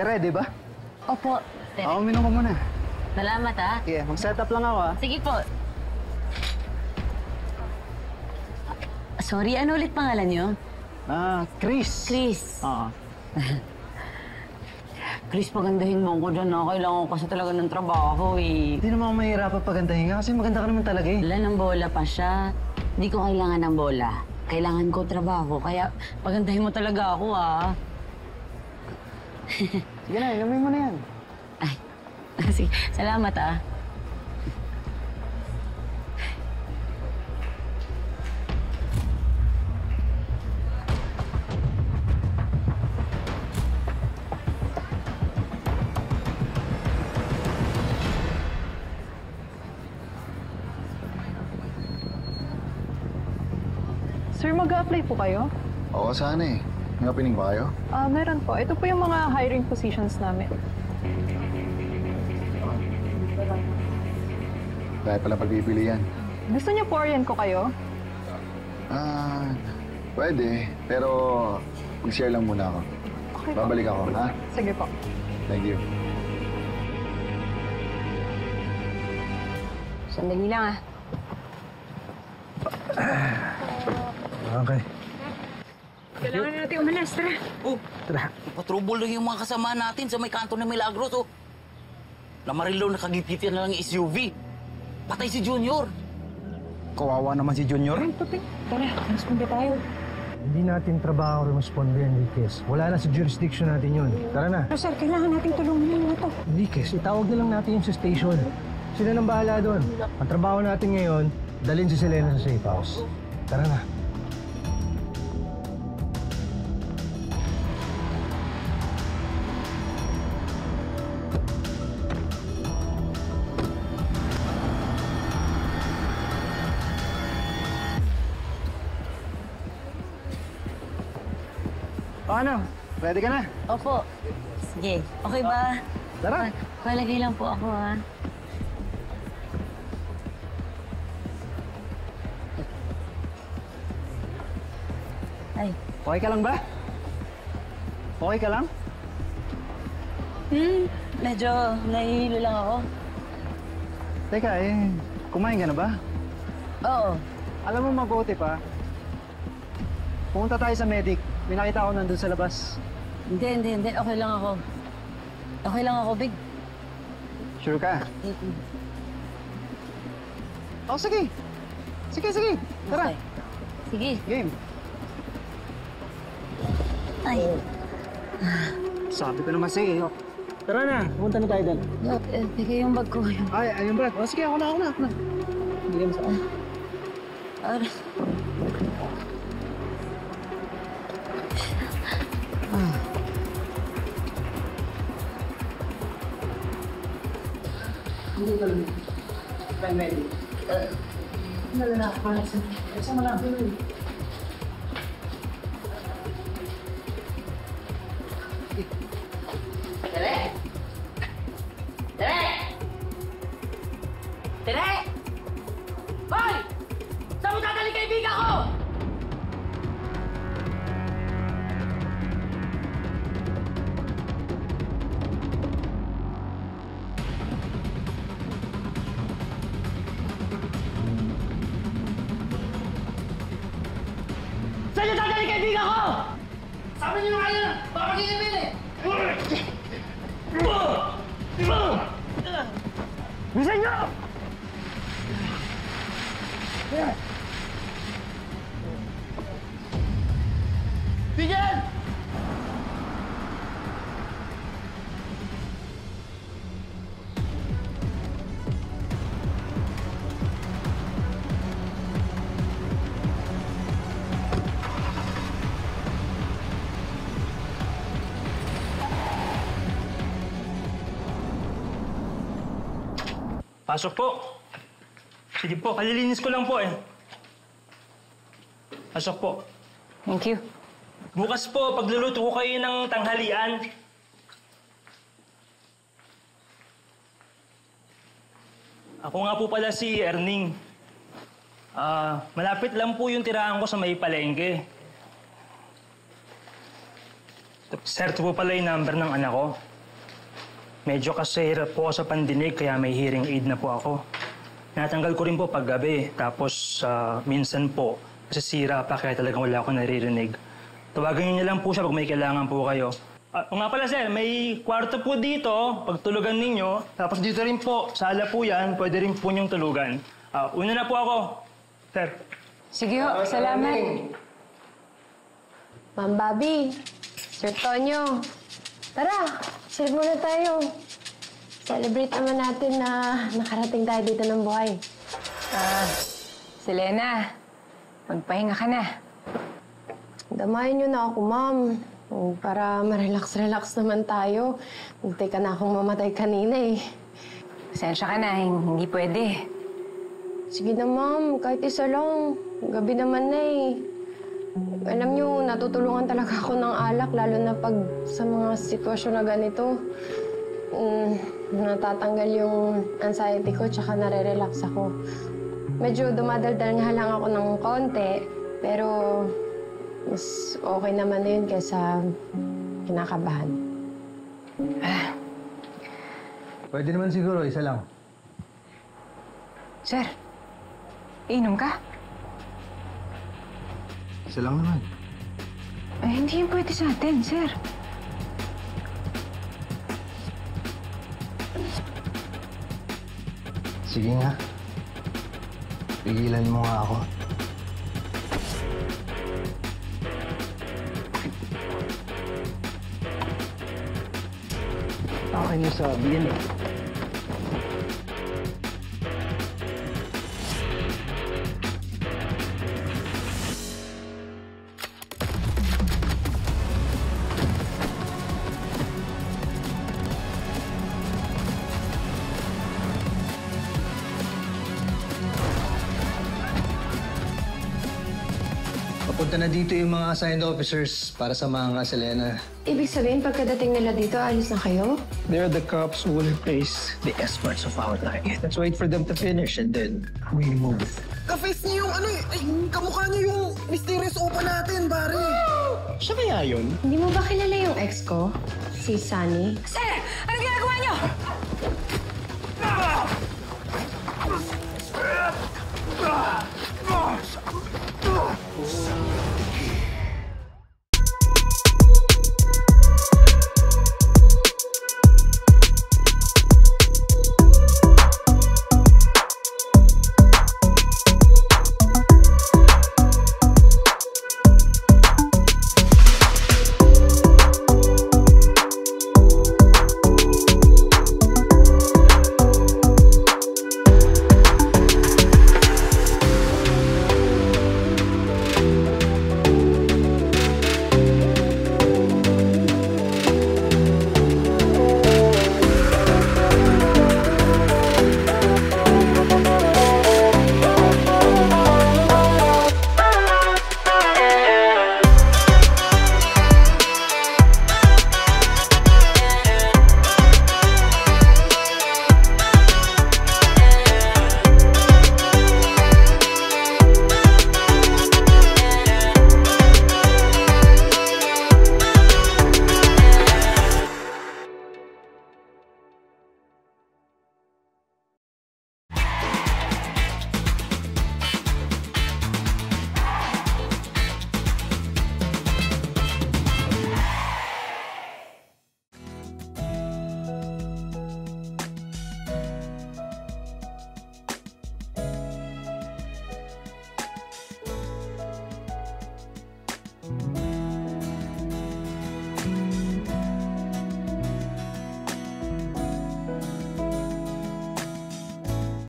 ready ba? Opo. Oo, uminom ka muna. Salamat, ha? Sige, mag-set up lang ako, ha? Sige po. Sorry, ano ulit pangalan niyo? Chris. Chris. Oo. Chris, pagandahin mo ako dyan, ha? Kailangan ko kasi talaga ng trabaho, eh. Hindi naman ako mahirapan pagandahin ka kasi maganda ka naman talaga, eh. Wala ng bola pa siya. Hindi ko kailangan ng bola. Kailangan ko trabaho, kaya pagandahin mo talaga ako, ha? Sige na, inumin mo na yan. Ay, sige. Salamat, ha? Sir, mag-a-apply po kayo? Oo, sana eh. May opening ba kayo? Meron po. Ito po yung mga hiring positions namin. Dahil pala pagpipili yan. Gusto niyo po orient ko kayo? Pwede. Pero mag-share lang muna ako. Okay po. Babalik ako, ha? Sige po. Thank you. Sandali lang, ha? Okay. Kailangan na natin umalas, tara. Oh, patrubol lang yung mga kasama natin sa may kanto ng Milagros, oh. Lamarilo nakagipit na lang yung SUV. Patay si Junior. Kawawa naman si Junior. Ay, puti. Tara, responde tayo. Hindi natin trabaho responde, Enriquez. Wala na sa jurisdiction natin yun. Tara na. Pero sir, kailangan nating tulungan yung mga to. Enriquez, itawag na lang natin yung sa station. Sila nang bahala doon. Ang trabaho natin ngayon, dalhin si Selena sa safe house. Tara na. Ano? Ready ka na? Opo. Sige. Okay ba? Tara. Palagay lang po ako, ha? Ay. Okay ka lang ba? Okay ka lang? Medyo nahihilo lang ako. Teka, kumain ka na ba? Oo. Alam mo, mabuti pa. Pumunta tayo sa medic. May nakita ko nandun sa labas. Hindi. Okay lang ako. Okay lang ako, Big. Sure ka? Oh, sige. Sige. Tara. Okay. Sige. Game. Ay. Sabi ko naman sa'yo. Tara na. Pumunta na tayo doon. Bigay yung bag ko. Ay, ayun, Brad. Oh, sige, ako na. Hindi ka masaan. Ara. Hindi ka lang. Ready. Nalala. Isa mo lang. Tere! Hoy! Saan mo dadali kaibigan ko? Saan niyo dadali kaibigan ko? Sabi niyo nga yun! Baka mag-iimin eh! Bisan nyo! Bigyan! Pasok po. Sige po, kalilinis ko lang po eh. Pasok po. Thank you. Bukas po, pagluluto ko kayo ng tanghalian. Ako nga po pala si Erning. Malapit lang po yung tirahan ko sa may palengke. Sir, ito po pala yung number ng anak ko. Medyo kasi hirap po ako sa pandinig, kaya may hearing aid na po ako. Natanggal ko rin po paggabi, tapos minsan po, kasi sira pa, kaya talagang wala akong naririnig. Tawagan niyo lang po siya pag may kailangan po kayo. O nga pala sir, may kwarto po dito, pagtulugan ninyo. Tapos dito rin po, sala po yan, pwede rin po niyong tulugan. Una na po ako, sir. Sige ho, salamat. Ma'am Bobby, Sir Tonyo, tara, share muna tayo. Celebrate naman natin na nakarating tayo dito ng buhay. Selena, magpahinga ka na. Damayan niyo na ako, ma'am. Para ma-relax-relax naman tayo. Hintay ka na akong mamatay kanina eh. Pasensya ka na, hindi pwede. Sige na, ma'am. Kahit isa lang. Gabi naman na eh. Alam niyo, natutulungan talaga ako ng alak, lalo na pag sa mga sitwasyon na ganito. Natatanggal yung anxiety ko, tsaka nare-relax ako. Medyo dumadaldal nga lang ako ng konti, pero mas okay naman na yun kaysa kinakabahan. Pwede naman siguro, isa lang. Sir, inom ka? Isa lang naman. Ay, hindi yun pwede sa atin, sir. Sige nga. Pigilan mo nga ako. Akin yung sabi yan eh. Papunta na dito yung mga assigned officers para sa mga Selena. Ibig sabihin, pagkadating nila dito, alis na kayo? They're the cops who will replace the experts of our life. Let's wait for them to finish and then we move. Ka-face niyo yung ano eh. Ay, kamukha niyo yung mysterious opa natin, pare. Siya kaya yun? Hindi mo ba kilala yung ex ko? Si Sunny? Sir, ano ginagawa niyo?